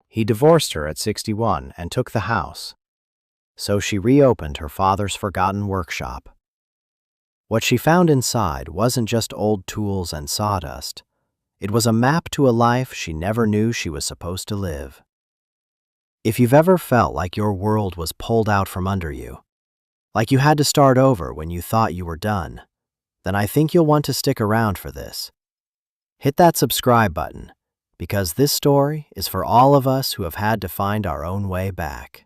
He divorced her at 61 and took the house. So she reopened her father's forgotten workshop. What she found inside wasn't just old tools and sawdust. It was a map to a life she never knew she was supposed to live. If you've ever felt like your world was pulled out from under you, like you had to start over when you thought you were done, then I think you'll want to stick around for this. Hit that subscribe button, because this story is for all of us who have had to find our own way back.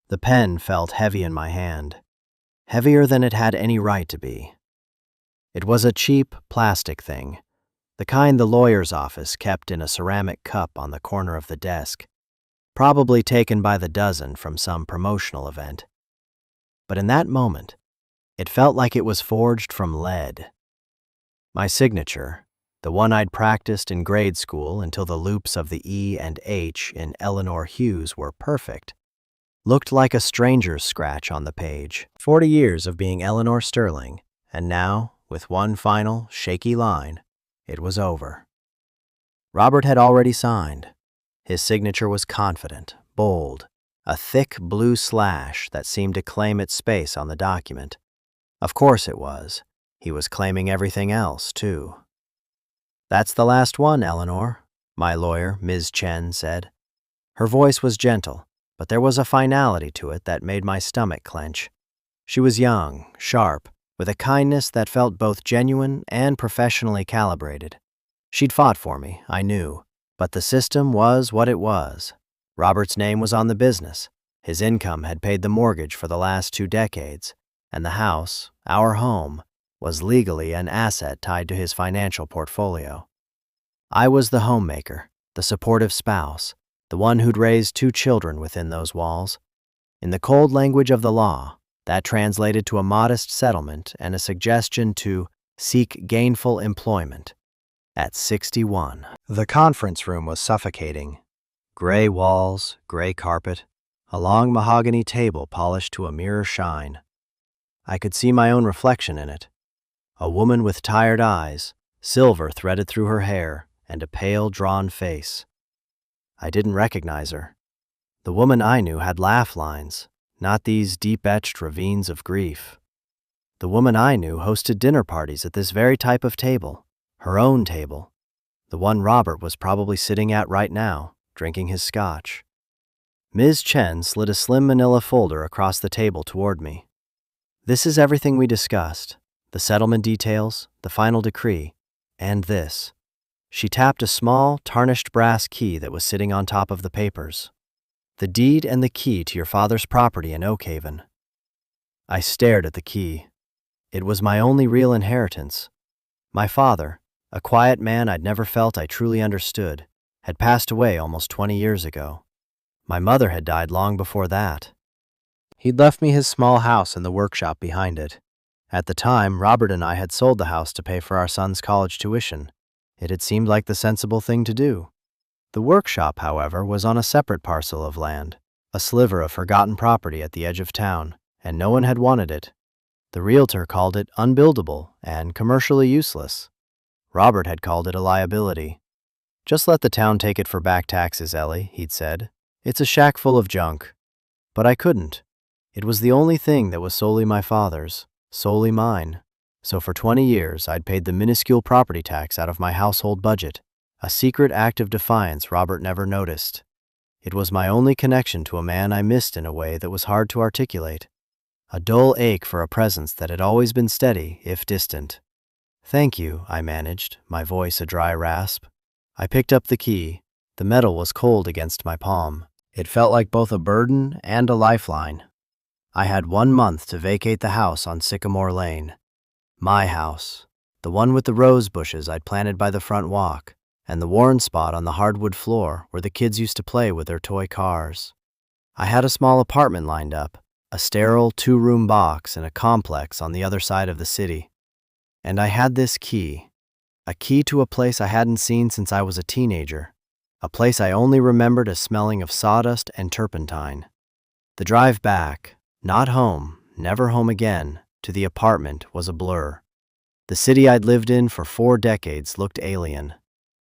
The pen felt heavy in my hand, heavier than it had any right to be. It was a cheap plastic thing, the kind the lawyer's office kept in a ceramic cup on the corner of the desk, probably taken by the dozen from some promotional event. But in that moment, it felt like it was forged from lead. My signature, the one I'd practiced in grade school until the loops of the E and H in Eleanor Hughes were perfect, looked like a stranger's scratch on the page. 40 years of being Eleanor Sterling, and now, with one final, shaky line, it was over. Robert had already signed. His signature was confident, bold, a thick blue slash that seemed to claim its space on the document. Of course it was. He was claiming everything else, too. "That's the last one, Eleanor," my lawyer, Ms. Chen, said. Her voice was gentle, but there was a finality to it that made my stomach clench. She was young, sharp, with a kindness that felt both genuine and professionally calibrated. She'd fought for me, I knew, but the system was what it was. Robert's name was on the business. His income had paid the mortgage for the last 2 decades, and the house, our home, was legally an asset tied to his financial portfolio. I was the homemaker, the supportive spouse, the one who'd raised 2 children within those walls. In the cold language of the law, that translated to a modest settlement and a suggestion to seek gainful employment. At 61. The conference room was suffocating. Gray walls, gray carpet, a long mahogany table polished to a mirror shine. I could see my own reflection in it. A woman with tired eyes, silver threaded through her hair, and a pale, drawn face. I didn't recognize her. The woman I knew had laugh lines, not these deep-etched ravines of grief. The woman I knew hosted dinner parties at this very type of table, her own table, the one Robert was probably sitting at right now, drinking his scotch. Ms. Chen slid a slim manila folder across the table toward me. "This is everything we discussed, the settlement details, the final decree, and this." She tapped a small, tarnished brass key that was sitting on top of the papers. "The deed and the key to your father's property in Oakhaven." I stared at the key. It was my only real inheritance. My father, a quiet man I'd never felt I truly understood, had passed away almost 20 years ago. My mother had died long before that. He'd left me his small house and the workshop behind it. At the time, Robert and I had sold the house to pay for our son's college tuition. It had seemed like the sensible thing to do. The workshop, however, was on a separate parcel of land, a sliver of forgotten property at the edge of town, and no one had wanted it. The realtor called it unbuildable and commercially useless. Robert had called it a liability. "Just let the town take it for back taxes, Ellie," he'd said. "It's a shack full of junk." But I couldn't. It was the only thing that was solely my father's, solely mine. So for 20 years, I'd paid the minuscule property tax out of my household budget, a secret act of defiance Robert never noticed. It was my only connection to a man I missed in a way that was hard to articulate. A dull ache for a presence that had always been steady, if distant. "Thank you," I managed, my voice a dry rasp. I picked up the key. The metal was cold against my palm. It felt like both a burden and a lifeline. I had 1 month to vacate the house on Sycamore Lane. My house, the one with the rose bushes I'd planted by the front walk, and the worn spot on the hardwood floor where the kids used to play with their toy cars. I had a small apartment lined up, a sterile 2-room box in a complex on the other side of the city. And I had this key, a key to a place I hadn't seen since I was a teenager, a place I only remembered as smelling of sawdust and turpentine. The drive back, not home, never home again, to the apartment was a blur. The city I'd lived in for 4 decades looked alien.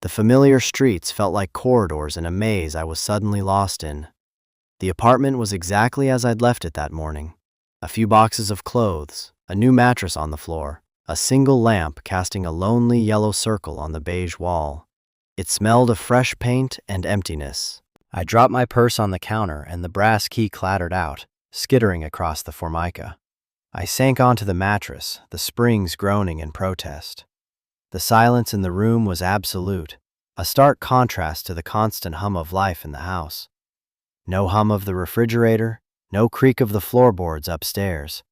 The familiar streets felt like corridors in a maze I was suddenly lost in. The apartment was exactly as I'd left it that morning. A few boxes of clothes, a new mattress on the floor, a single lamp casting a lonely yellow circle on the beige wall. It smelled of fresh paint and emptiness. I dropped my purse on the counter and the brass key clattered out, skittering across the formica. I sank onto the mattress, the springs groaning in protest. The silence in the room was absolute, a stark contrast to the constant hum of life in the house. No hum of the refrigerator, no creak of the floorboards upstairs,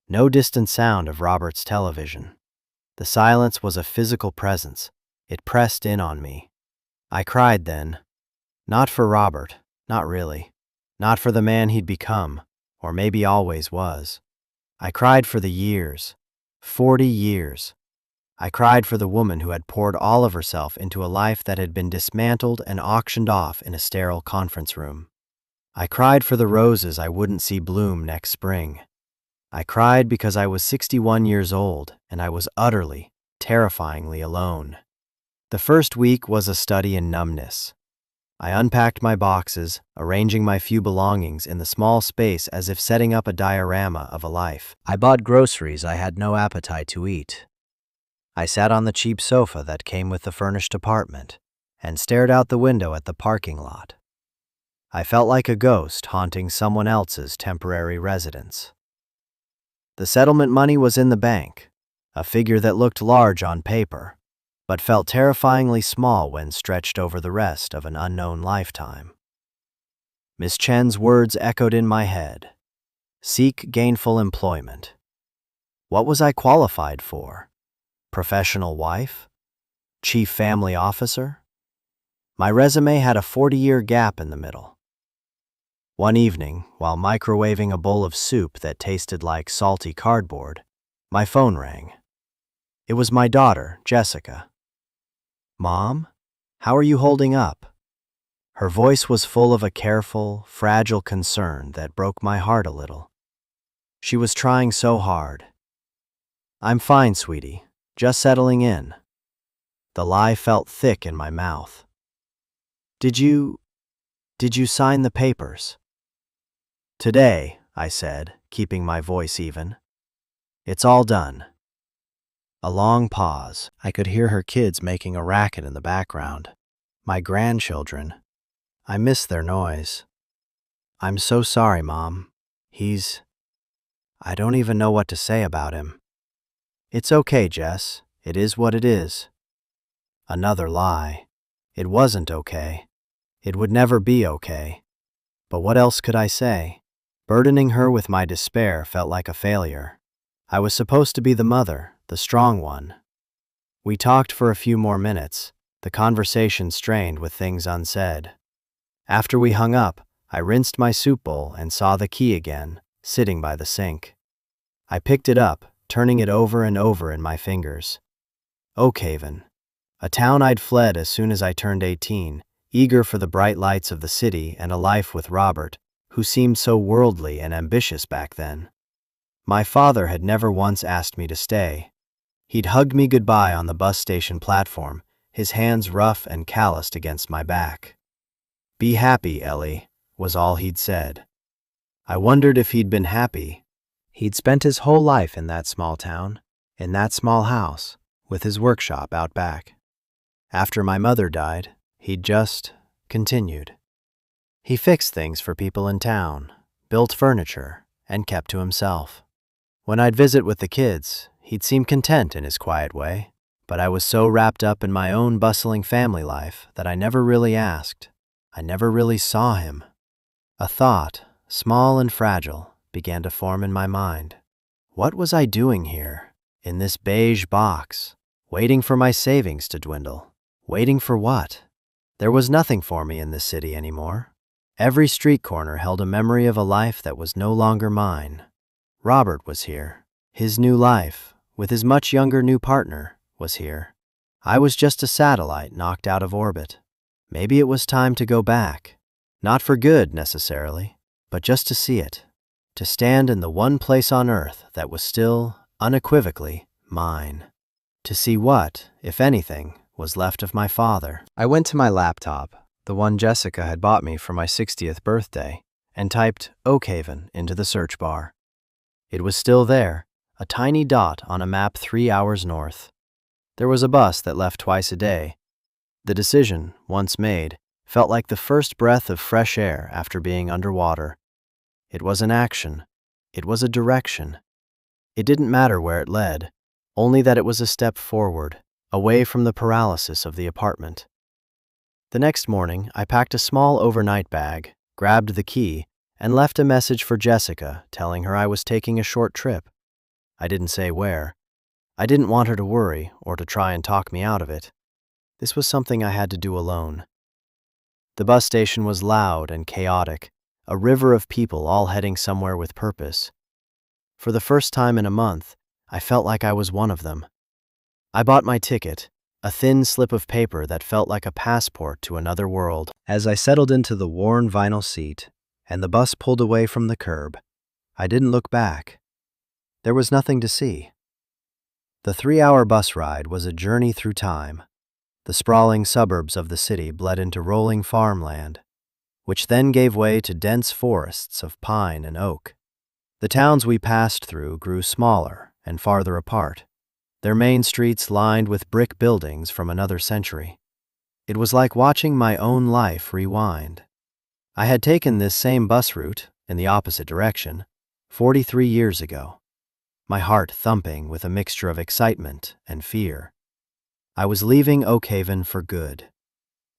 no distant sound of Robert's television. The silence was a physical presence. It pressed in on me. I cried then. Not for Robert, not really. Not for the man he'd become, or maybe always was. I cried for the years, 40 years. I cried for the woman who had poured all of herself into a life that had been dismantled and auctioned off in a sterile conference room. I cried for the roses I wouldn't see bloom next spring. I cried because I was 61 years old and I was utterly, terrifyingly alone. The first week was a study in numbness. I unpacked my boxes, arranging my few belongings in the small space as if setting up a diorama of a life. I bought groceries I had no appetite to eat. I sat on the cheap sofa that came with the furnished apartment and stared out the window at the parking lot. I felt like a ghost haunting someone else's temporary residence. The settlement money was in the bank, a figure that looked large on paper, but felt terrifyingly small when stretched over the rest of an unknown lifetime. Miss Chen's words echoed in my head. Seek gainful employment. What was I qualified for? Professional wife? Chief family officer? My resume had a 40-year gap in the middle. One evening, while microwaving a bowl of soup that tasted like salty cardboard, my phone rang. It was my daughter, Jessica. "Mom, how are you holding up?" Her voice was full of a careful, fragile concern that broke my heart a little. She was trying so hard. "I'm fine, sweetie, just settling in." The lie felt thick in my mouth. Did you sign the papers?" "Today," I said, keeping my voice even. "It's all done." A long pause. I could hear her kids making a racket in the background. My grandchildren. I miss their noise. "I'm so sorry, Mom. I don't even know what to say about him." "It's okay, Jess. It is what it is." Another lie. It wasn't okay. It would never be okay. But what else could I say? Burdening her with my despair felt like a failure. I was supposed to be the mother, the strong one. We talked for a few more minutes, the conversation strained with things unsaid. After we hung up, I rinsed my soup bowl and saw the key again, sitting by the sink. I picked it up, turning it over and over in my fingers. Oakhaven, a town I'd fled as soon as I turned 18, eager for the bright lights of the city and a life with Robert, who seemed so worldly and ambitious back then. My father had never once asked me to stay. He'd hugged me goodbye on the bus station platform, his hands rough and calloused against my back. "Be happy, Ellie," was all he'd said. I wondered if he'd been happy. He'd spent his whole life in that small town, in that small house, with his workshop out back. After my mother died, he'd just continued. He fixed things for people in town, built furniture, and kept to himself. When I'd visit with the kids, he'd seem content in his quiet way, but I was so wrapped up in my own bustling family life that I never really asked. I never really saw him. A thought, small and fragile, began to form in my mind. What was I doing here, in this beige box, waiting for my savings to dwindle? Waiting for what? There was nothing for me in this city anymore. Every street corner held a memory of a life that was no longer mine. Robert was here. His new life, with his much younger new partner, was here. I was just a satellite knocked out of orbit. Maybe it was time to go back. Not for good, necessarily, but just to see it. To stand in the one place on earth that was still, unequivocally, mine. To see what, if anything, was left of my father. I went to my laptop, the one Jessica had bought me for my 60th birthday, and typed Oakhaven into the search bar. It was still there, a tiny dot on a map 3 hours north. There was a bus that left twice a day. The decision, once made, felt like the first breath of fresh air after being underwater. It was an action. It was a direction. It didn't matter where it led, only that it was a step forward, away from the paralysis of the apartment. The next morning, I packed a small overnight bag, grabbed the key, and left a message for Jessica telling her I was taking a short trip. I didn't say where. I didn't want her to worry or to try and talk me out of it. This was something I had to do alone. The bus station was loud and chaotic, a river of people all heading somewhere with purpose. For the first time in a month, I felt like I was one of them. I bought my ticket, a thin slip of paper that felt like a passport to another world. As I settled into the worn vinyl seat and the bus pulled away from the curb, I didn't look back. There was nothing to see. The 3-hour bus ride was a journey through time. The sprawling suburbs of the city bled into rolling farmland, which then gave way to dense forests of pine and oak. The towns we passed through grew smaller and farther apart, their main streets lined with brick buildings from another century. It was like watching my own life rewind. I had taken this same bus route, in the opposite direction, 43 years ago, my heart thumping with a mixture of excitement and fear. I was leaving Oakhaven for good,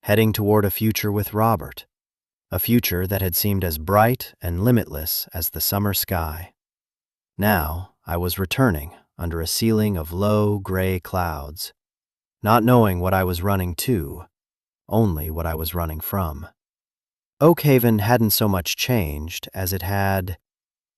heading toward a future with Robert, a future that had seemed as bright and limitless as the summer sky. Now I was returning under a ceiling of low, gray clouds, not knowing what I was running to, only what I was running from. Oakhaven hadn't so much changed as it had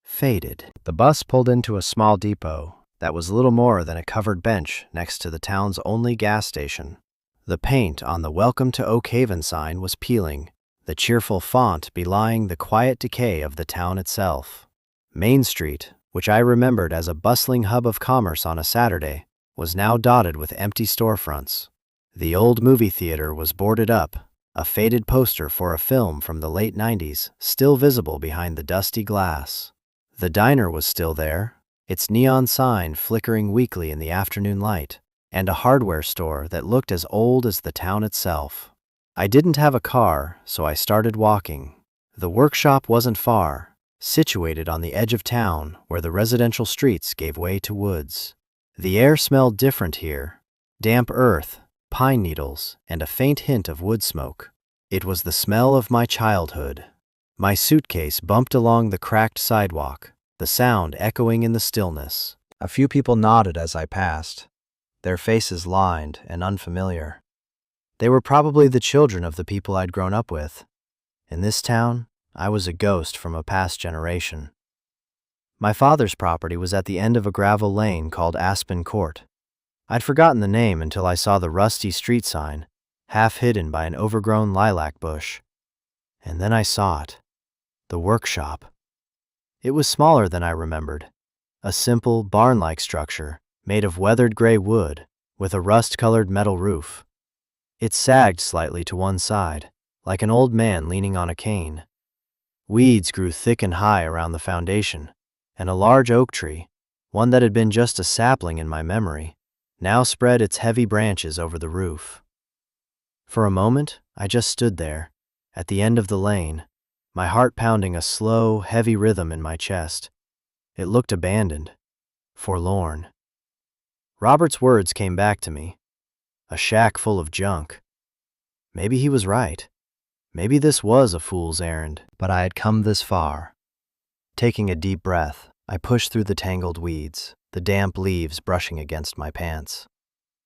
faded. The bus pulled into a small depot that was little more than a covered bench next to the town's only gas station. The paint on the Welcome to Oakhaven sign was peeling, the cheerful font belying the quiet decay of the town itself. Main Street, which I remembered as a bustling hub of commerce on a Saturday, was now dotted with empty storefronts. The old movie theater was boarded up, a faded poster for a film from the late 90s still visible behind the dusty glass. The diner was still there, its neon sign flickering weakly in the afternoon light, and a hardware store that looked as old as the town itself. I didn't have a car, so I started walking. The workshop wasn't far, situated on the edge of town where the residential streets gave way to woods. The air smelled different here, damp earth, pine needles, and a faint hint of wood smoke. It was the smell of my childhood. My suitcase bumped along the cracked sidewalk, the sound echoing in the stillness. A few people nodded as I passed, their faces lined and unfamiliar. They were probably the children of the people I'd grown up with. In this town, I was a ghost from a past generation. My father's property was at the end of a gravel lane called Aspen Court. I'd forgotten the name until I saw the rusty street sign, half hidden by an overgrown lilac bush. And then I saw it. The workshop. It was smaller than I remembered, a simple, barn-like structure made of weathered gray wood with a rust-colored metal roof. It sagged slightly to one side, like an old man leaning on a cane. Weeds grew thick and high around the foundation, and a large oak tree, one that had been just a sapling in my memory, now spread its heavy branches over the roof. For a moment, I just stood there, at the end of the lane, my heart pounding a slow, heavy rhythm in my chest. It looked abandoned, forlorn. Robert's words came back to me. A shack full of junk. Maybe he was right. Maybe this was a fool's errand, but I had come this far. Taking a deep breath, I pushed through the tangled weeds, the damp leaves brushing against my pants.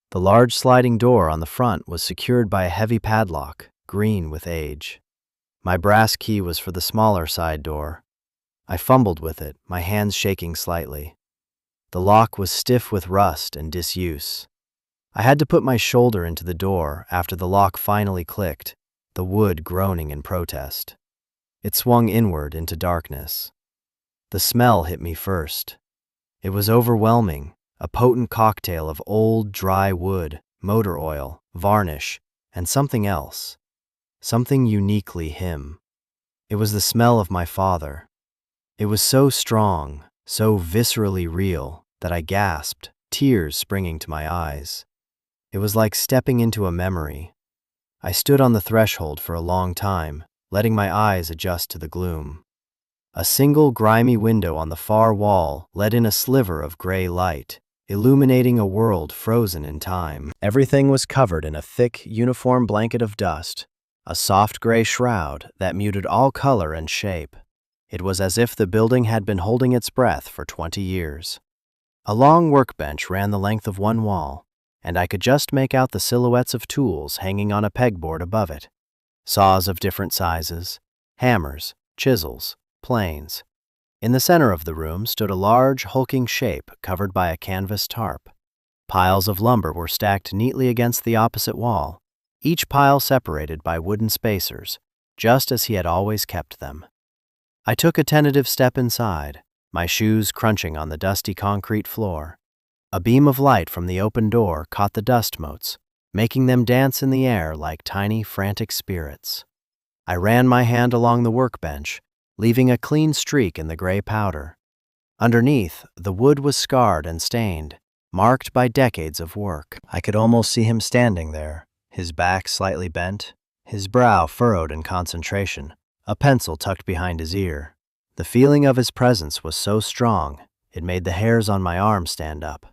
The large sliding door on the front was secured by a heavy padlock, green with age. My brass key was for the smaller side door. I fumbled with it, my hands shaking slightly. The lock was stiff with rust and disuse. I had to put my shoulder into the door after the lock finally clicked, the wood groaning in protest. It swung inward into darkness. The smell hit me first. It was overwhelming, a potent cocktail of old, dry wood, motor oil, varnish, and something else. Something uniquely him. It was the smell of my father. It was so strong, so viscerally real, that I gasped, tears springing to my eyes. It was like stepping into a memory. I stood on the threshold for a long time, letting my eyes adjust to the gloom. A single grimy window on the far wall let in a sliver of gray light, illuminating a world frozen in time. Everything was covered in a thick, uniform blanket of dust, a soft gray shroud that muted all color and shape. It was as if the building had been holding its breath for 20 years. A long workbench ran the length of one wall, and I could just make out the silhouettes of tools hanging on a pegboard above it. Saws of different sizes, hammers, chisels, planes. In the center of the room stood a large, hulking shape covered by a canvas tarp. Piles of lumber were stacked neatly against the opposite wall, each pile separated by wooden spacers, just as he had always kept them. I took a tentative step inside, my shoes crunching on the dusty concrete floor. A beam of light from the open door caught the dust motes, making them dance in the air like tiny, frantic spirits. I ran my hand along the workbench, leaving a clean streak in the gray powder. Underneath, the wood was scarred and stained, marked by decades of work. I could almost see him standing there, his back slightly bent, his brow furrowed in concentration, a pencil tucked behind his ear. The feeling of his presence was so strong, it made the hairs on my arm stand up.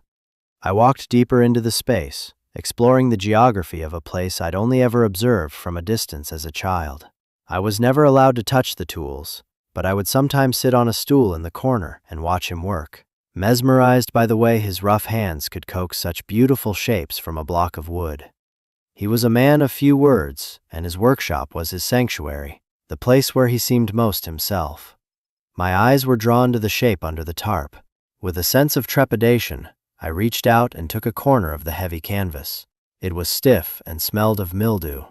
I walked deeper into the space, exploring the geography of a place I'd only ever observed from a distance as a child. I was never allowed to touch the tools, but I would sometimes sit on a stool in the corner and watch him work, mesmerized by the way his rough hands could coax such beautiful shapes from a block of wood. He was a man of few words, and his workshop was his sanctuary, the place where he seemed most himself. My eyes were drawn to the shape under the tarp. With a sense of trepidation, I reached out and took a corner of the heavy canvas. It was stiff and smelled of mildew.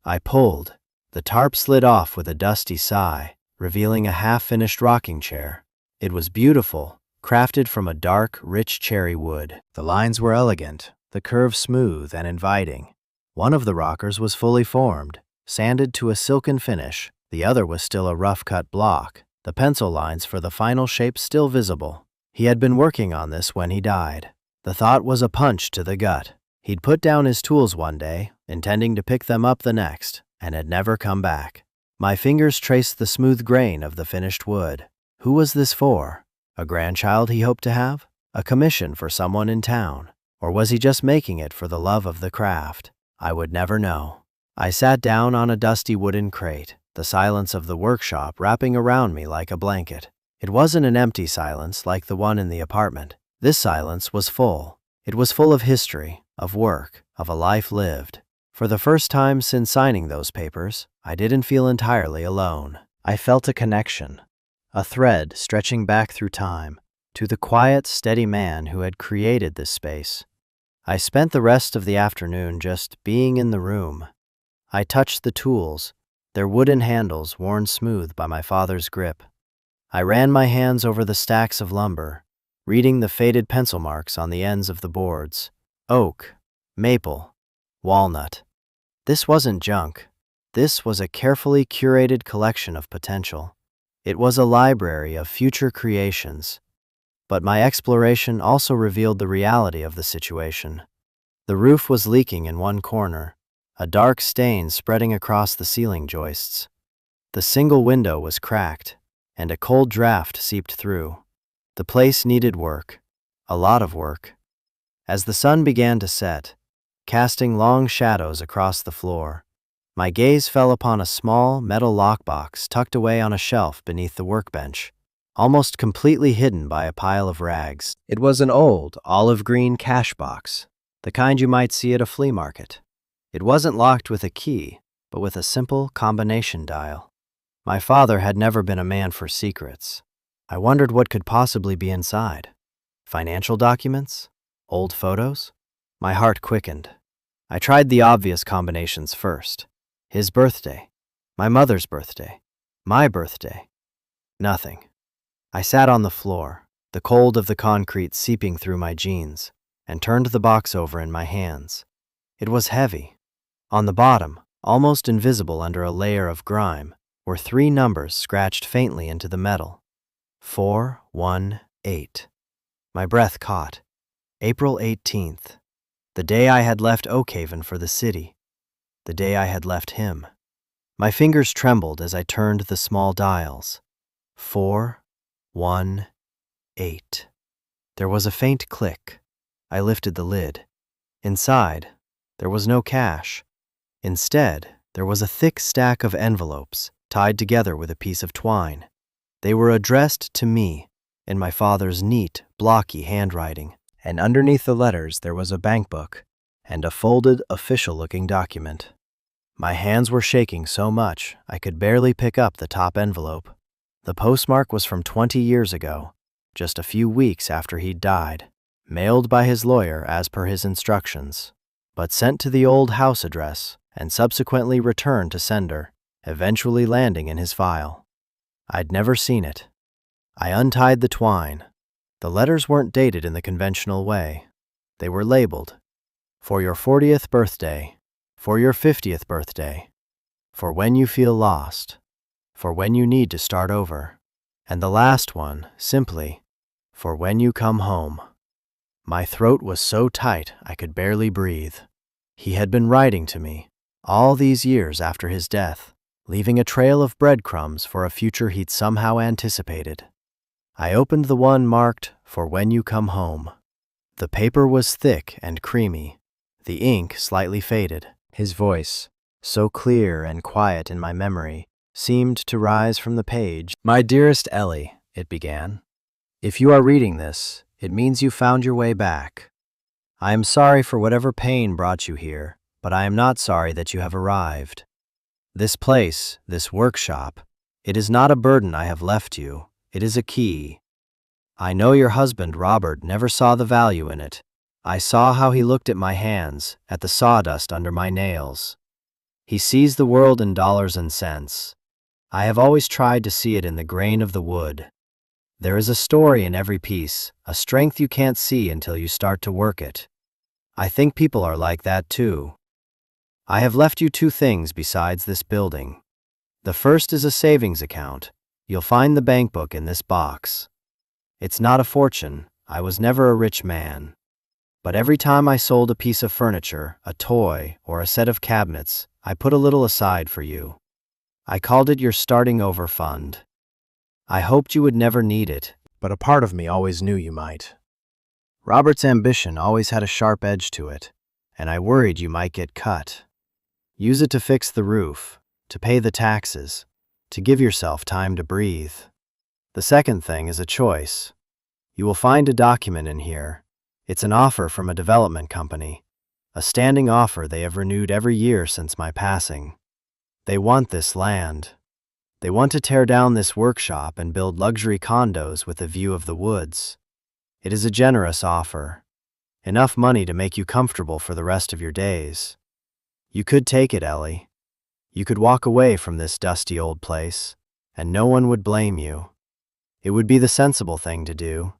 I pulled. The tarp slid off with a dusty sigh, revealing a half-finished rocking chair. It was beautiful, crafted from a dark, rich cherry wood. The lines were elegant, the curves smooth and inviting. One of the rockers was fully formed, sanded to a silken finish. The other was still a rough-cut block, the pencil lines for the final shape still visible. He had been working on this when he died. The thought was a punch to the gut. He'd put down his tools one day, intending to pick them up the next, and had never come back. My fingers traced the smooth grain of the finished wood. Who was this for? A grandchild he hoped to have? A commission for someone in town? Or was he just making it for the love of the craft? I would never know. I sat down on a dusty wooden crate, the silence of the workshop wrapping around me like a blanket. It wasn't an empty silence like the one in the apartment. This silence was full. It was full of history, of work, of a life lived. For the first time since signing those papers, I didn't feel entirely alone. I felt a connection, a thread stretching back through time, to the quiet, steady man who had created this space. I spent the rest of the afternoon just being in the room. I touched the tools, their wooden handles worn smooth by my father's grip. I ran my hands over the stacks of lumber, reading the faded pencil marks on the ends of the boards. Oak, maple, walnut. This wasn't junk. This was a carefully curated collection of potential. It was a library of future creations. But my exploration also revealed the reality of the situation. The roof was leaking in one corner, a dark stain spreading across the ceiling joists. The single window was cracked, and a cold draft seeped through. The place needed work, a lot of work. As the sun began to set, casting long shadows across the floor, my gaze fell upon a small metal lockbox tucked away on a shelf beneath the workbench, almost completely hidden by a pile of rags. It was an old, olive-green cash box, the kind you might see at a flea market. It wasn't locked with a key, but with a simple combination dial. My father had never been a man for secrets. I wondered what could possibly be inside. Financial documents? Old photos? My heart quickened. I tried the obvious combinations first. His birthday, my mother's birthday, my birthday. Nothing. I sat on the floor, the cold of the concrete seeping through my jeans, and turned the box over in my hands. It was heavy. On the bottom, almost invisible under a layer of grime, were 3 numbers scratched faintly into the metal. 418. My breath caught. April 18th. The day I had left Oakhaven for the city. The day I had left him. My fingers trembled as I turned the small dials. 418. There was a faint click. I lifted the lid. Inside, there was no cash. Instead, there was a thick stack of envelopes tied together with a piece of twine. They were addressed to me in my father's neat, blocky handwriting, and underneath the letters there was a bank book and a folded, official-looking document. My hands were shaking so much I could barely pick up the top envelope. The postmark was from 20 years ago, just a few weeks after he'd died, mailed by his lawyer as per his instructions, but sent to the old house address and subsequently returned to sender, eventually landing in his file. I'd never seen it. I untied the twine. The letters weren't dated in the conventional way. They were labeled, "For your 40th birthday, for your 50th birthday, for when you feel lost, for when you need to start over," and the last one, simply, "For when you come home." My throat was so tight I could barely breathe. He had been writing to me all these years after his death, leaving a trail of breadcrumbs for a future he'd somehow anticipated. I opened the one marked, "For when you come home." The paper was thick and creamy, the ink slightly faded. His voice, so clear and quiet in my memory, seemed to rise from the page. "My dearest Ellie," it began, "if you are reading this, it means you found your way back. I am sorry for whatever pain brought you here, but I am not sorry that you have arrived. This place, this workshop, it is not a burden I have left you, it is a key. I know your husband, Robert, never saw the value in it. I saw how he looked at my hands, at the sawdust under my nails. He sees the world in dollars and cents. I have always tried to see it in the grain of the wood. There is a story in every piece, a strength you can't see until you start to work it. I think people are like that too. I have left you 2 things besides this building. The first is a savings account. You'll find the bank book in this box. It's not a fortune. I was never a rich man. But every time I sold a piece of furniture, a toy, or a set of cabinets, I put a little aside for you. I called it your starting over fund. I hoped you would never need it, but a part of me always knew you might. Robert's ambition always had a sharp edge to it, and I worried you might get cut. Use it to fix the roof, to pay the taxes, to give yourself time to breathe. The second thing is a choice. You will find a document in here. It's an offer from a development company, a standing offer they have renewed every year since my passing. They want this land. They want to tear down this workshop and build luxury condos with a view of the woods. It is a generous offer. Enough money to make you comfortable for the rest of your days. You could take it, Ellie. You could walk away from this dusty old place, and no one would blame you. It would be the sensible thing to do.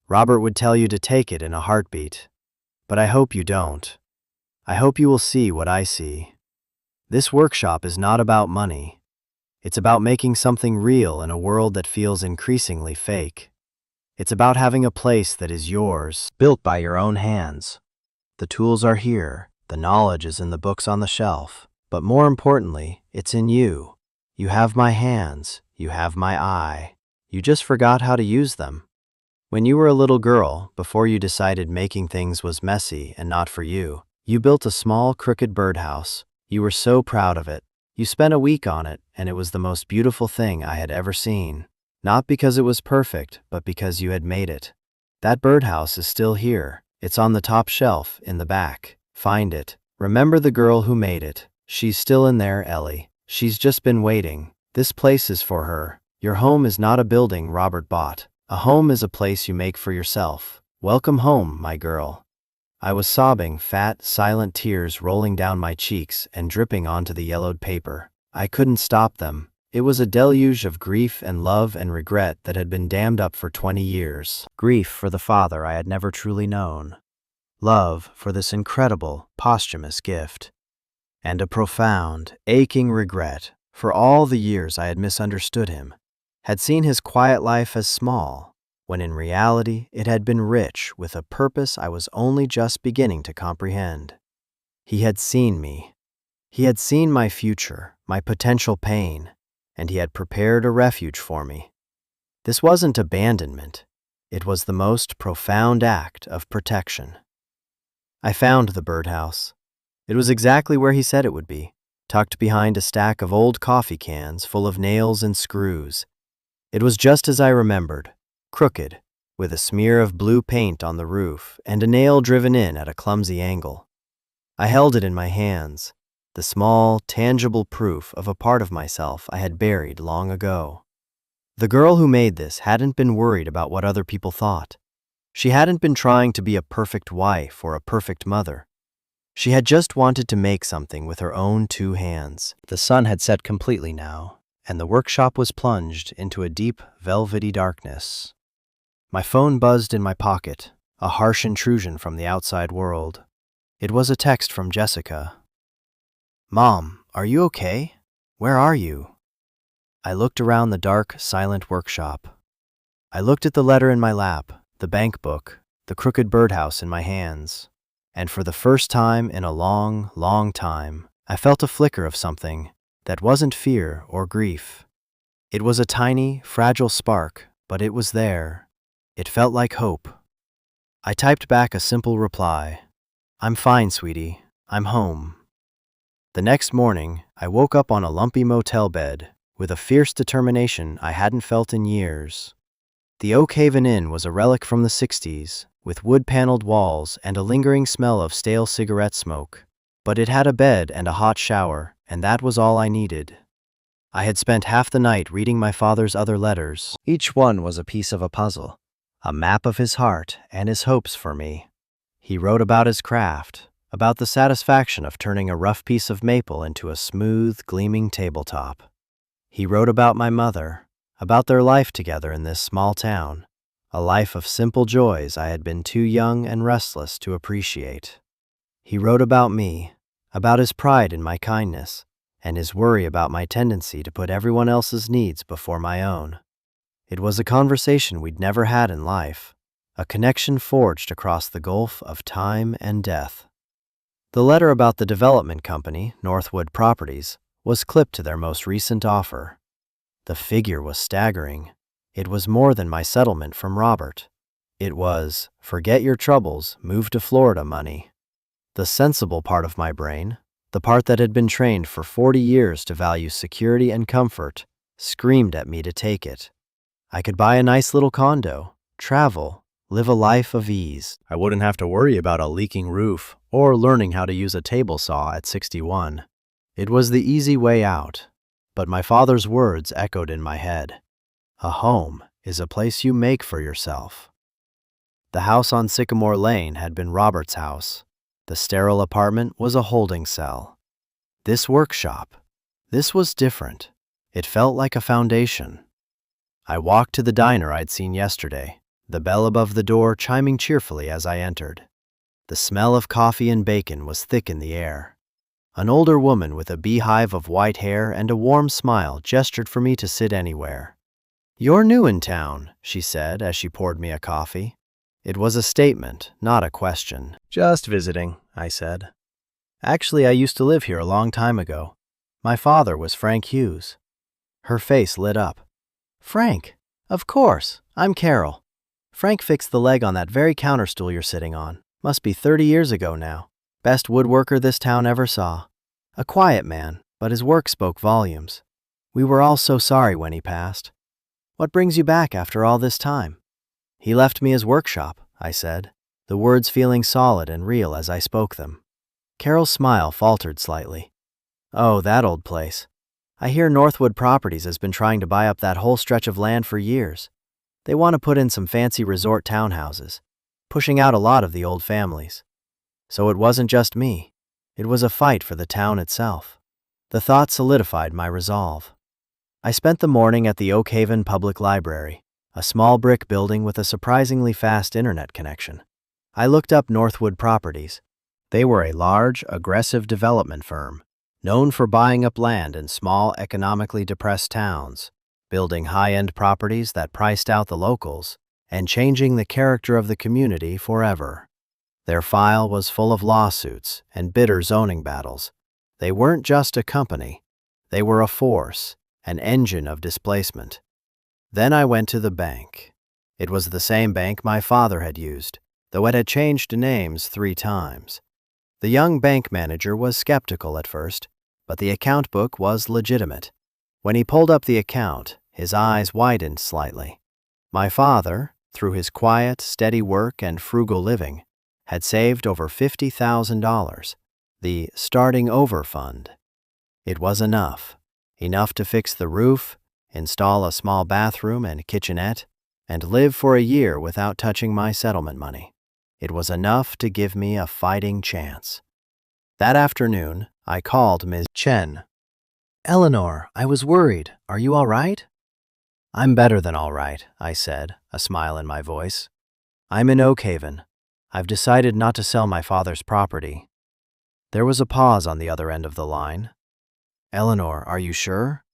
Robert would tell you to take it in a heartbeat. But I hope you don't. I hope you will see what I see. This workshop is not about money. It's about making something real in a world that feels increasingly fake. It's about having a place that is yours, built by your own hands. The tools are here, the knowledge is in the books on the shelf, but more importantly, it's in you. You have my hands, you have my eye. You just forgot how to use them. When you were a little girl, before you decided making things was messy and not for you, you built a small, crooked birdhouse. You were so proud of it. You spent a week on it, and it was the most beautiful thing I had ever seen. Not because it was perfect, but because you had made it. That birdhouse is still here. It's on the top shelf, in the back. Find it. Remember the girl who made it. She's still in there, Ellie. She's just been waiting. This place is for her. Your home is not a building Robert bought. A home is a place you make for yourself. Welcome home, my girl. I was sobbing, fat, silent tears rolling down my cheeks and dripping onto the yellowed paper. I couldn't stop them. It was a deluge of grief and love and regret that had been dammed up for 20 years. Grief for the father I had never truly known. love for this incredible, posthumous gift, and a profound, aching regret for all the years I had misunderstood him, had seen his quiet life as small, when in reality it had been rich with a purpose I was only just beginning to comprehend. He had seen me. He had seen my future, my potential pain, and he had prepared a refuge for me. This wasn't abandonment. It was the most profound act of protection. I found the birdhouse. It was exactly where he said it would be, tucked behind a stack of old coffee cans full of nails and screws. It was just as I remembered, crooked, with a smear of blue paint on the roof and a nail driven in at a clumsy angle. I held it in my hands, the small, tangible proof of a part of myself I had buried long ago. The girl who made this hadn't been worried about what other people thought. She hadn't been trying to be a perfect wife or a perfect mother. She had just wanted to make something with her own 2 hands. The sun had set completely now, and the workshop was plunged into a deep, velvety darkness. My phone buzzed in my pocket, a harsh intrusion from the outside world. It was a text from Jessica. "Mom, are you okay? Where are you?" I looked around the dark, silent workshop. I looked at the letter in my lap, the bank book, the crooked birdhouse in my hands, and for the first time in a long, long time, I felt a flicker of something that wasn't fear or grief. It was a tiny, fragile spark, but it was there. It felt like hope. I typed back a simple reply. "I'm fine, sweetie. I'm home." The next morning, I woke up on a lumpy motel bed with a fierce determination I hadn't felt in years. The Oak Haven Inn was a relic from the 60s, with wood-paneled walls and a lingering smell of stale cigarette smoke. But it had a bed and a hot shower, and that was all I needed. I had spent half the night reading my father's other letters. Each one was a piece of a puzzle, a map of his heart and his hopes for me. He wrote about his craft, about the satisfaction of turning a rough piece of maple into a smooth, gleaming tabletop. He wrote about my mother, about their life together in this small town, a life of simple joys I had been too young and restless to appreciate. He wrote about me, about his pride in my kindness, and his worry about my tendency to put everyone else's needs before my own. It was a conversation we'd never had in life, a connection forged across the gulf of time and death. The letter about the development company, Northwood Properties, was clipped to their most recent offer. The figure was staggering. It was more than my settlement from Robert. It was, forget your troubles, move to Florida money. The sensible part of my brain, the part that had been trained for 40 years to value security and comfort, screamed at me to take it. I could buy a nice little condo, travel, live a life of ease. I wouldn't have to worry about a leaking roof or learning how to use a table saw at 61. It was the easy way out, but my father's words echoed in my head. A home is a place you make for yourself. The house on Sycamore Lane had been Robert's house. The sterile apartment was a holding cell. This workshop, this was different. It felt like a foundation. I walked to the diner I'd seen yesterday, the bell above the door chiming cheerfully as I entered. The smell of coffee and bacon was thick in the air. An older woman with a beehive of white hair and a warm smile gestured for me to sit anywhere. "You're new in town," she said as she poured me a coffee. It was a statement, not a question. "Just visiting," I said. "Actually, I used to live here a long time ago. My father was Frank Hughes." Her face lit up. "Frank? Of course. I'm Carol. Frank fixed the leg on that very counter stool you're sitting on. Must be 30 years ago now. Best woodworker this town ever saw. A quiet man, but his work spoke volumes. We were all so sorry when he passed. What brings you back after all this time?" "He left me his workshop," I said, the words feeling solid and real as I spoke them. Carol's smile faltered slightly. "Oh, that old place. I hear Northwood Properties has been trying to buy up that whole stretch of land for years. They want to put in some fancy resort townhouses, pushing out a lot of the old families. So it wasn't just me. It was a fight for the town itself." The thought solidified my resolve. I spent the morning at the Oak Haven Public Library, a small brick building with a surprisingly fast internet connection. I looked up Northwood Properties. They were a large, aggressive development firm, known for buying up land in small, economically depressed towns, building high-end properties that priced out the locals, and changing the character of the community forever. Their file was full of lawsuits and bitter zoning battles. They weren't just a company. They were a force, an engine of displacement. Then I went to the bank. It was the same bank my father had used, though it had changed names 3 times. The young bank manager was skeptical at first, but the account book was legitimate. When he pulled up the account, his eyes widened slightly. My father, through his quiet, steady work and frugal living, had saved over $50,000, the starting over fund. It was enough to fix the roof, install a small bathroom and kitchenette, and live for a year without touching my settlement money. It was enough to give me a fighting chance. That afternoon, I called Ms. Chen. "Eleanor, I was worried. Are you all right?" "I'm better than all right," I said, a smile in my voice. "I'm in Oak Haven. I've decided not to sell my father's property." There was a pause on the other end of the line. "Eleanor, are you sure?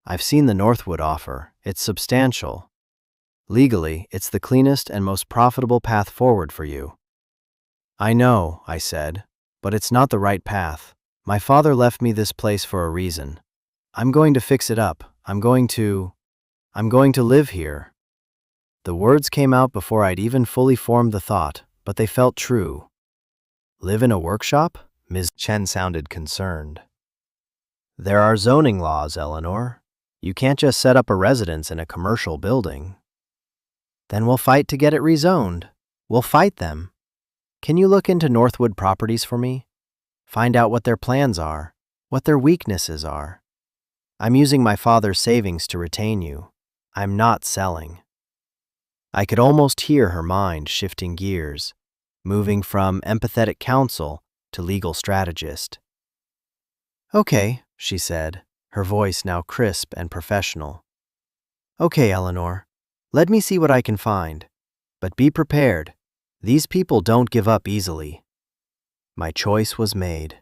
I've seen the Northwood offer. It's substantial. Legally, it's the cleanest and most profitable path forward for you." "I know," I said, "but it's not the right path. My father left me this place for a reason. I'm going to fix it up. I'm going to live here." The words came out before I'd even fully formed the thought, but they felt true. "Live in a workshop?" Ms. Chen sounded concerned. "There are zoning laws, Eleanor. You can't just set up a residence in a commercial building." "Then we'll fight to get it rezoned. We'll fight them. Can you look into Northwood Properties for me? Find out what their plans are, what their weaknesses are. I'm using my father's savings to retain you. I'm not selling." I could almost hear her mind shifting gears, moving from empathetic counsel to legal strategist. "Okay," she said, her voice now crisp and professional. "Okay, Eleanor, let me see what I can find. But be prepared. These people don't give up easily." My choice was made.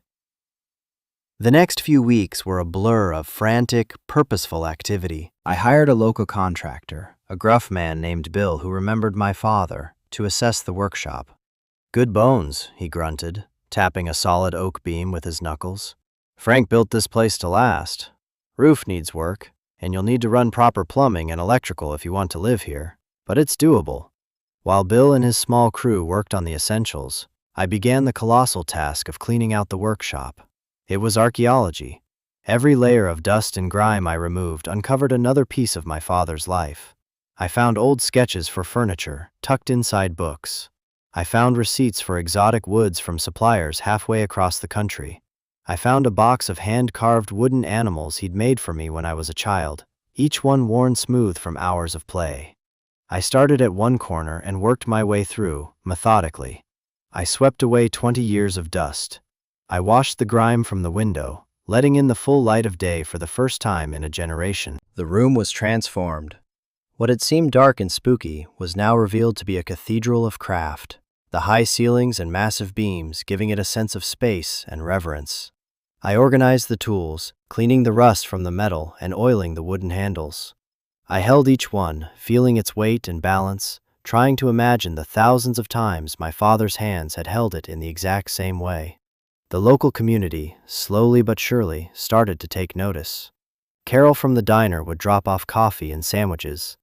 The next few weeks were a blur of frantic, purposeful activity. I hired a local contractor, a gruff man named Bill who remembered my father, to assess the workshop. "Good bones," he grunted, tapping a solid oak beam with his knuckles. "Frank built this place to last. Roof needs work, and you'll need to run proper plumbing and electrical if you want to live here, but it's doable." While Bill and his small crew worked on the essentials, I began the colossal task of cleaning out the workshop. It was archaeology. Every layer of dust and grime I removed uncovered another piece of my father's life. I found old sketches for furniture, tucked inside books. I found receipts for exotic woods from suppliers halfway across the country. I found a box of hand-carved wooden animals he'd made for me when I was a child, each one worn smooth from hours of play. I started at one corner and worked my way through, methodically. I swept away 20 years of dust. I washed the grime from the window, letting in the full light of day for the first time in a generation. The room was transformed. What had seemed dark and spooky was now revealed to be a cathedral of craft, the high ceilings and massive beams giving it a sense of space and reverence. I organized the tools, cleaning the rust from the metal and oiling the wooden handles. I held each one, feeling its weight and balance, trying to imagine the thousands of times my father's hands had held it in the exact same way. The local community, slowly but surely, started to take notice. Carol from the diner would drop off coffee and sandwiches.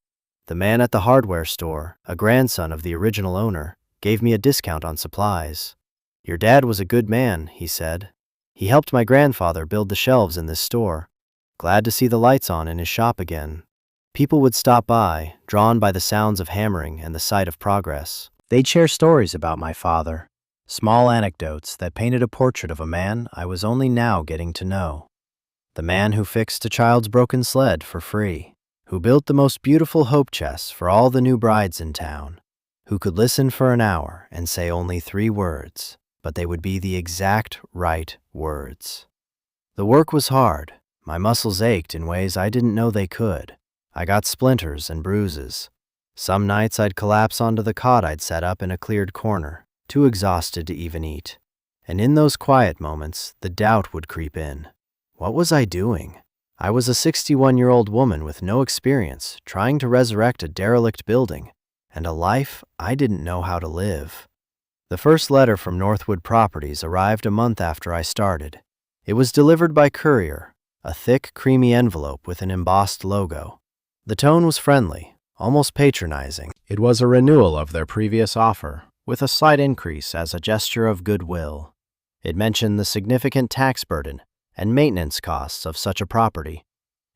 The man at the hardware store, a grandson of the original owner, gave me a discount on supplies. "Your dad was a good man," he said. "He helped my grandfather build the shelves in this store. Glad to see the lights on in his shop again." People would stop by, drawn by the sounds of hammering and the sight of progress. They'd share stories about my father, small anecdotes that painted a portrait of a man I was only now getting to know. The man who fixed a child's broken sled for free, who built the most beautiful hope chests for all the new brides in town, who could listen for an hour and say only 3 words, but they would be the exact right words. The work was hard. My muscles ached in ways I didn't know they could. I got splinters and bruises. Some nights I'd collapse onto the cot I'd set up in a cleared corner, too exhausted to even eat. And in those quiet moments, the doubt would creep in. What was I doing? I was a 61-year-old woman with no experience, trying to resurrect a derelict building, and a life I didn't know how to live. The first letter from Northwood Properties arrived a month after I started. It was delivered by courier, a thick, creamy envelope with an embossed logo. The tone was friendly, almost patronizing. It was a renewal of their previous offer, with a slight increase as a gesture of goodwill. It mentioned the significant tax burden and maintenance costs of such a property,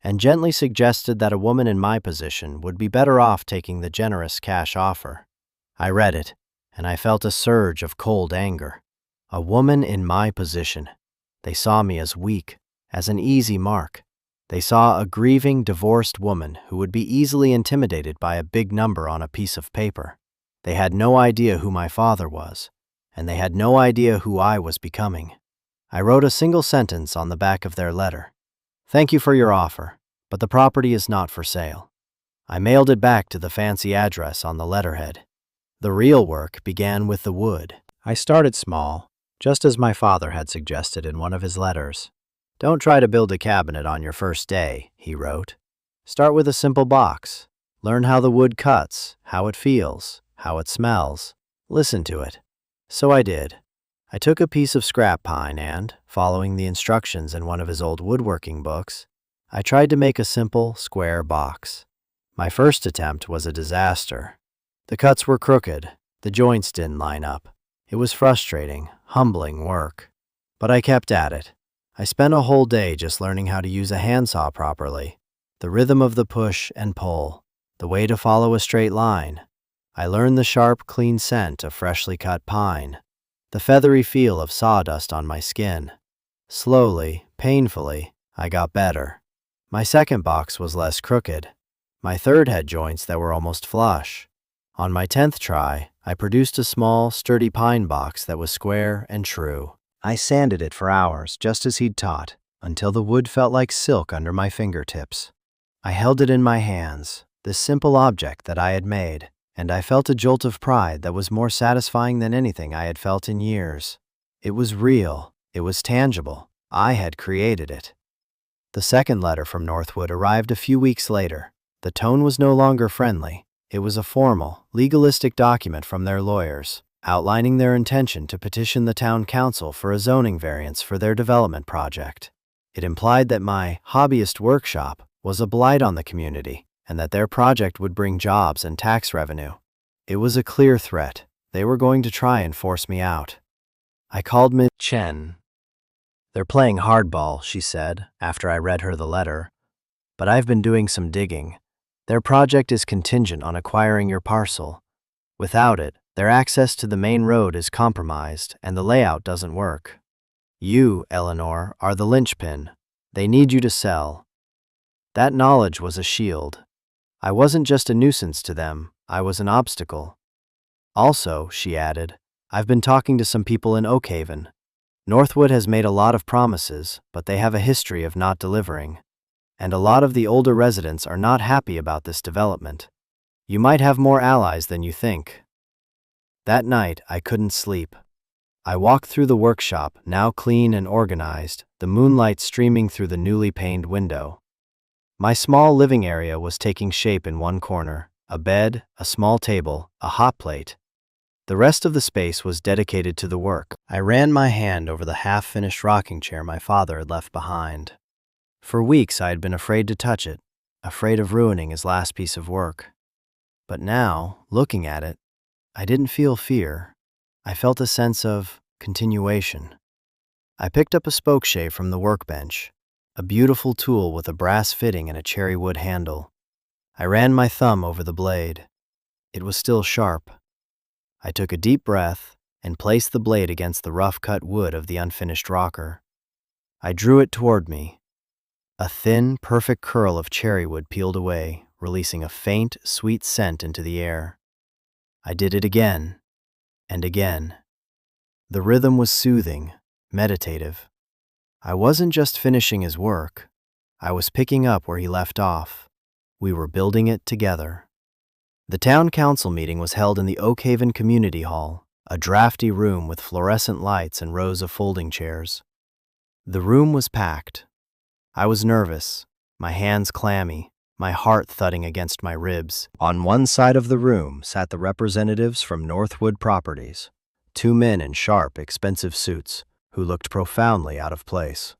and gently suggested that a woman in my position would be better off taking the generous cash offer. I read it, and I felt a surge of cold anger. A woman in my position. They saw me as weak, as an easy mark. They saw a grieving, divorced woman who would be easily intimidated by a big number on a piece of paper. They had no idea who my father was, and they had no idea who I was becoming. I wrote a single sentence on the back of their letter. "Thank you for your offer, but the property is not for sale." I mailed it back to the fancy address on the letterhead. The real work began with the wood. I started small, just as my father had suggested in one of his letters. "Don't try to build a cabinet on your first day," he wrote. "Start with a simple box. Learn how the wood cuts, how it feels, how it smells. Listen to it." So I did. I took a piece of scrap pine and, following the instructions in one of his old woodworking books, I tried to make a simple, square box. My first attempt was a disaster. The cuts were crooked, the joints didn't line up. It was frustrating, humbling work. But I kept at it. I spent a whole day just learning how to use a handsaw properly, the rhythm of the push and pull, the way to follow a straight line. I learned the sharp, clean scent of freshly cut pine, the feathery feel of sawdust on my skin. Slowly, painfully, I got better. My second box was less crooked. My third had joints that were almost flush. On my 10th try, I produced a small, sturdy pine box that was square and true. I sanded it for hours, just as he'd taught, until the wood felt like silk under my fingertips. I held it in my hands, this simple object that I had made, and I felt a jolt of pride that was more satisfying than anything I had felt in years. It was real. It was tangible. I had created it. The second letter from Northwood arrived a few weeks later. The tone was no longer friendly. It was a formal, legalistic document from their lawyers, outlining their intention to petition the town council for a zoning variance for their development project. It implied that my hobbyist workshop was a blight on the community, and that their project would bring jobs and tax revenue. It was a clear threat. They were going to try and force me out. I called Ms. Chen. "They're playing hardball," she said, after I read her the letter. "But I've been doing some digging. Their project is contingent on acquiring your parcel. Without it, their access to the main road is compromised and the layout doesn't work. You, Eleanor, are the linchpin. They need you to sell." That knowledge was a shield. I wasn't just a nuisance to them, I was an obstacle. "Also," she added, "I've been talking to some people in Oakhaven. Northwood has made a lot of promises, but they have a history of not delivering. And a lot of the older residents are not happy about this development. You might have more allies than you think." That night, I couldn't sleep. I walked through the workshop, now clean and organized, the moonlight streaming through the newly paned window. My small living area was taking shape in one corner, a bed, a small table, a hot plate. The rest of the space was dedicated to the work. I ran my hand over the half-finished rocking chair my father had left behind. For weeks I had been afraid to touch it, afraid of ruining his last piece of work. But now, looking at it, I didn't feel fear. I felt a sense of continuation. I picked up a spokeshave from the workbench, a beautiful tool with a brass fitting and a cherry wood handle. I ran my thumb over the blade. It was still sharp. I took a deep breath and placed the blade against the rough-cut wood of the unfinished rocker. I drew it toward me. A thin, perfect curl of cherry wood peeled away, releasing a faint, sweet scent into the air. I did it again and again. The rhythm was soothing, meditative. I wasn't just finishing his work. I was picking up where he left off. We were building it together. The town council meeting was held in the Oakhaven Community Hall, a drafty room with fluorescent lights and rows of folding chairs. The room was packed. I was nervous, my hands clammy, my heart thudding against my ribs. On one side of the room sat the representatives from Northwood Properties, two men in sharp, expensive suits who looked profoundly out of place.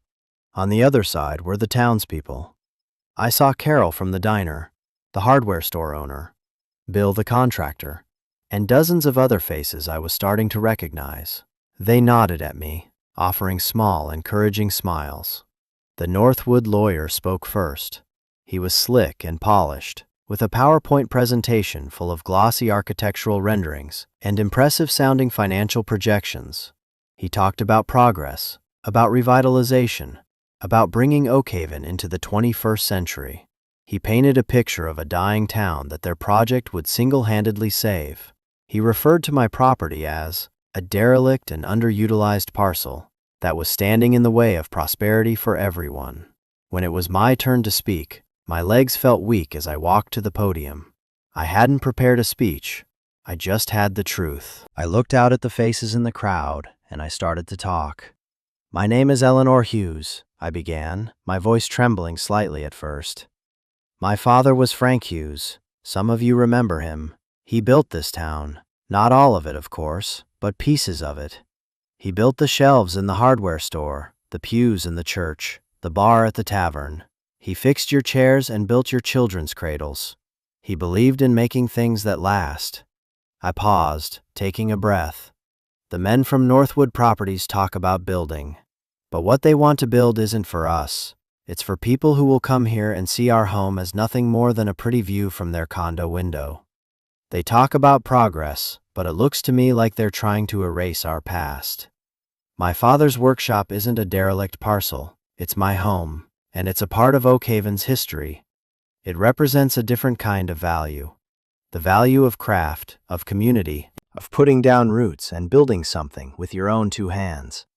On the other side were the townspeople. I saw Carol from the diner, the hardware store owner, Bill the contractor, and dozens of other faces I was starting to recognize. They nodded at me, offering small, encouraging smiles. The Northwood lawyer spoke first. He was slick and polished, with a PowerPoint presentation full of glossy architectural renderings and impressive-sounding financial projections. He talked about progress, about revitalization, about bringing Oakhaven into the 21st century. He painted a picture of a dying town that their project would single-handedly save. He referred to my property as a derelict and underutilized parcel that was standing in the way of prosperity for everyone. When it was my turn to speak, my legs felt weak as I walked to the podium. I hadn't prepared a speech. I just had the truth. I looked out at the faces in the crowd, and I started to talk. "My name is Eleanor Hughes," I began, my voice trembling slightly at first. "My father was Frank Hughes. Some of you remember him. He built this town. Not all of it, of course, but pieces of it. He built the shelves in the hardware store, the pews in the church, the bar at the tavern. He fixed your chairs and built your children's cradles. He believed in making things that last." I paused, taking a breath. The men from Northwood Properties talk about building, but what they want to build isn't for us. It's for people who will come here and see our home as nothing more than a pretty view from their condo window. They talk about progress, but it looks to me like they're trying to erase our past. My father's workshop isn't a derelict parcel. It's my home, and it's a part of Oakhaven's history. It represents a different kind of value. The value of craft, of community, of putting down roots and building something with your own two hands.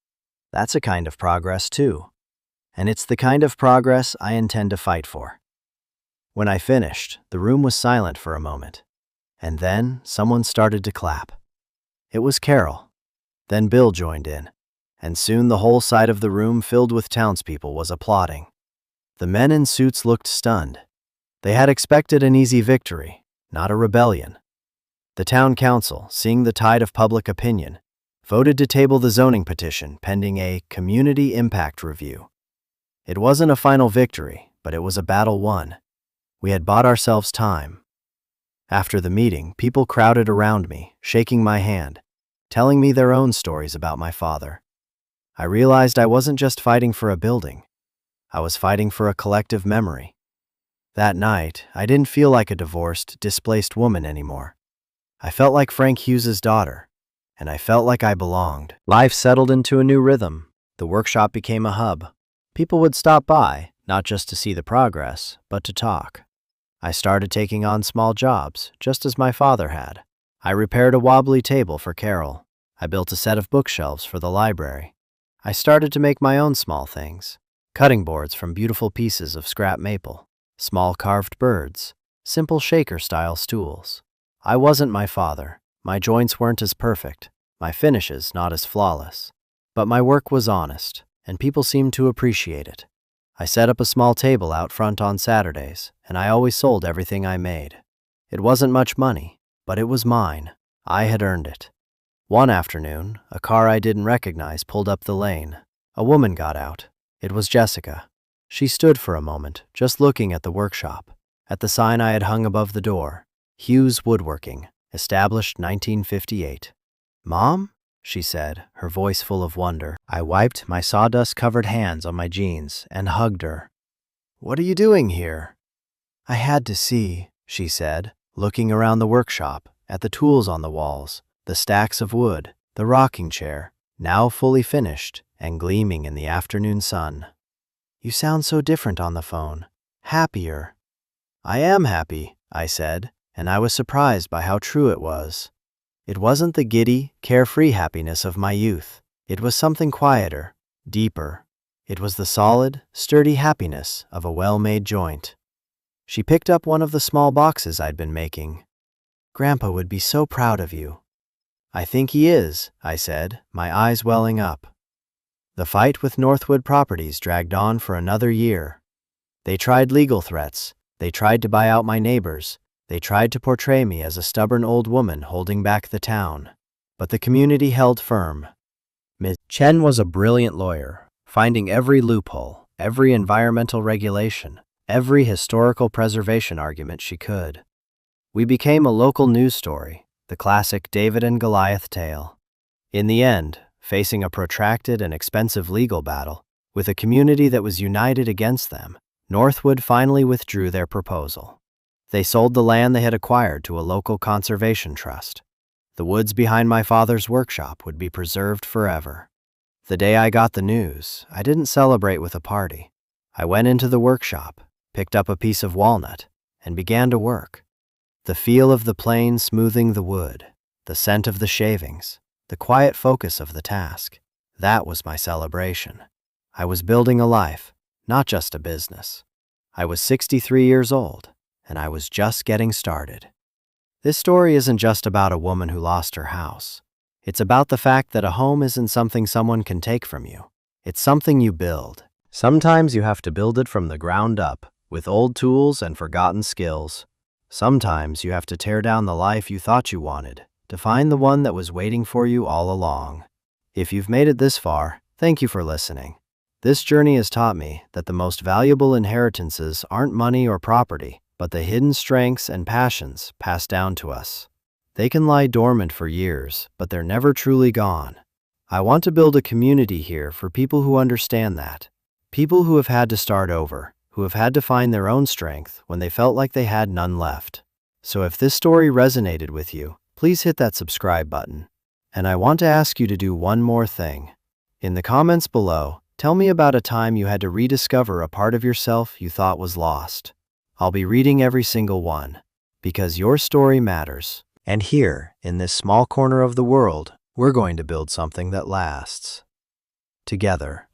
That's a kind of progress, too. And it's the kind of progress I intend to fight for. When I finished, the room was silent for a moment. And then someone started to clap. It was Carol. Then Bill joined in. And soon the whole side of the room filled with townspeople was applauding. The men in suits looked stunned. They had expected an easy victory, not a rebellion. The town council, seeing the tide of public opinion, voted to table the zoning petition pending a community impact review. It wasn't a final victory, but it was a battle won. We had bought ourselves time. After the meeting, people crowded around me, shaking my hand, telling me their own stories about my father. I realized I wasn't just fighting for a building. I was fighting for a collective memory. That night, I didn't feel like a divorced, displaced woman anymore. I felt like Frank Hughes's daughter, and I felt like I belonged. Life settled into a new rhythm. The workshop became a hub. People would stop by, not just to see the progress, but to talk. I started taking on small jobs, just as my father had. I repaired a wobbly table for Carol. I built a set of bookshelves for the library. I started to make my own small things. Cutting boards from beautiful pieces of scrap maple, small carved birds, simple shaker-style stools. I wasn't my father. My joints weren't as perfect, my finishes not as flawless. But my work was honest, and people seemed to appreciate it. I set up a small table out front on Saturdays, and I always sold everything I made. It wasn't much money, but it was mine. I had earned it. One afternoon, a car I didn't recognize pulled up the lane. A woman got out. It was Jessica. She stood for a moment, just looking at the workshop, at the sign I had hung above the door. Hughes Woodworking, established 1958. "Mom?" she said, her voice full of wonder. I wiped my sawdust-covered hands on my jeans and hugged her. "What are you doing here?" "I had to see," she said, looking around the workshop, at the tools on the walls, the stacks of wood, the rocking chair, now fully finished and gleaming in the afternoon sun. "You sound so different on the phone. Happier." "I am happy," I said, and I was surprised by how true it was. It wasn't the giddy, carefree happiness of my youth. It was something quieter, deeper. It was the solid, sturdy happiness of a well-made joint. She picked up one of the small boxes I'd been making. "Grandpa would be so proud of you." "I think he is," I said, my eyes welling up. The fight with Northwood Properties dragged on for another year. They tried legal threats. They tried to buy out my neighbors. They tried to portray me as a stubborn old woman holding back the town. But the community held firm. Ms. Chen was a brilliant lawyer, finding every loophole, every environmental regulation, every historical preservation argument she could. We became a local news story, the classic David and Goliath tale. In the end, facing a protracted and expensive legal battle, with a community that was united against them, Northwood finally withdrew their proposal. They sold the land they had acquired to a local conservation trust. The woods behind my father's workshop would be preserved forever. The day I got the news, I didn't celebrate with a party. I went into the workshop, picked up a piece of walnut, and began to work. The feel of the plane smoothing the wood, the scent of the shavings, the quiet focus of the task, that was my celebration. I was building a life, not just a business. I was 63 years old, and I was just getting started. This story isn't just about a woman who lost her house. It's about the fact that a home isn't something someone can take from you. It's something you build. Sometimes you have to build it from the ground up, with old tools and forgotten skills. Sometimes you have to tear down the life you thought you wanted, to find the one that was waiting for you all along. If you've made it this far, thank you for listening. This journey has taught me that the most valuable inheritances aren't money or property, but the hidden strengths and passions passed down to us. They can lie dormant for years, but they're never truly gone. I want to build a community here for people who understand that. People who have had to start over, who have had to find their own strength when they felt like they had none left. So if this story resonated with you, please hit that subscribe button. And I want to ask you to do one more thing. In the comments below, tell me about a time you had to rediscover a part of yourself you thought was lost. I'll be reading every single one, because your story matters. And here, in this small corner of the world, we're going to build something that lasts. Together.